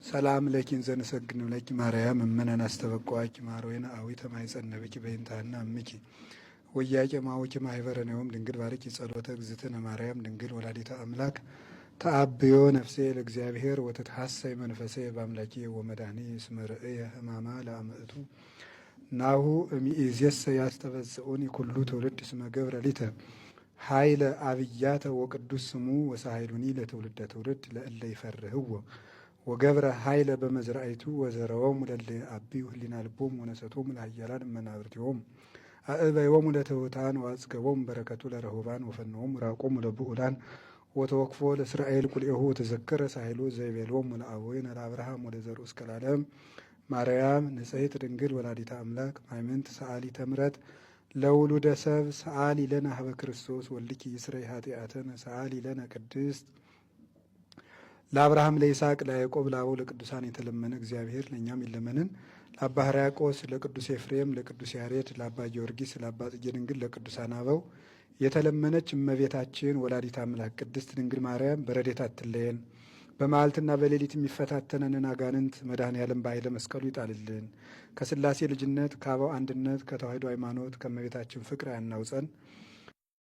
ሰላም ለኪን ዘንሰግድ ለኪ ማርያም እመነን አስተበቋቂ ማሮይን አዊተ ማይጸነብኪ በይንታና እምኪ ወያቄ ማውኪ ማይበረነውም ድንግል ባርኪ ጸሎተ እግዝእትነ ማርያም ድንግል ወላዲተ አምላክ ተአብዮ ነፍሴ ለእግዚአብሔር ወተትሐሰይ መንፈሴ በአምላኪ ወመድኃኒ እስመ ርእየ ሕማማ ለአመእቱ ናሁ እምይእዜሰ ያስተበጽኡኒ ኩሉ ትውልድ እስመ ገብረ ሊተ ኃይለ አብያተ ወቅዱስ ስሙ ወሳይሉኒ ለትውልደ ትውልድ ለእለ ይፈርህዎ ወገብረ ኃይለ በመዝራእቱ ወዘረወሙ ለእለ አብዩ ህሊና ልቦሙ ወነሰቶሙ ለኃያላን እመናብርቲሆሙ አእበዮሙ ለትሑታን ወአጽገቦሙ በረከቱ ለረሁባን ወፈነዎሙ ራቆሙ ለብዑላን ወተወክፎ ለእስራኤል ቁልኤሁ ወተዘከረ ሳይሉ ዘይቤሎሙ ለአበዊነ ለአብርሃም ወለዘርኡ እስከ ለዓለም ማርያም ንጽሕት ድንግል ወላዲተ አምላክ ማይምንት ሰአሊተ ምሕረት ለውሉደ ሰብ ሰአሊ ለነ ሀበ ክርስቶስ ወልድኪ ይስረይ ኃጢአተነ ሰአሊ ለነ ቅድስት ለአብርሃም ለይስሐቅ ለያዕቆብ ለአበው ለቅዱሳን የተለመነ እግዚአብሔር ለእኛም ይለመንን። ለአባ ሕርያቆስ ለቅዱስ ኤፍሬም ለቅዱስ ያሬድ ለአባ ጊዮርጊስ ለአባ ጽጌ ድንግል ለቅዱሳን አበው የተለመነች እመቤታችን ወላዲተ አምላክ ቅድስት ድንግል ማርያም በረድኤታ አትለየን። በመዓልትና በሌሊት የሚፈታተነንን አጋንንት መድኃኔዓለም በኃይለ መስቀሉ ይጣልልን። ከሥላሴ ልጅነት ከአበው አንድነት ከተዋሕዶ ሃይማኖት ከእመቤታችን ፍቅር አያናውጸን።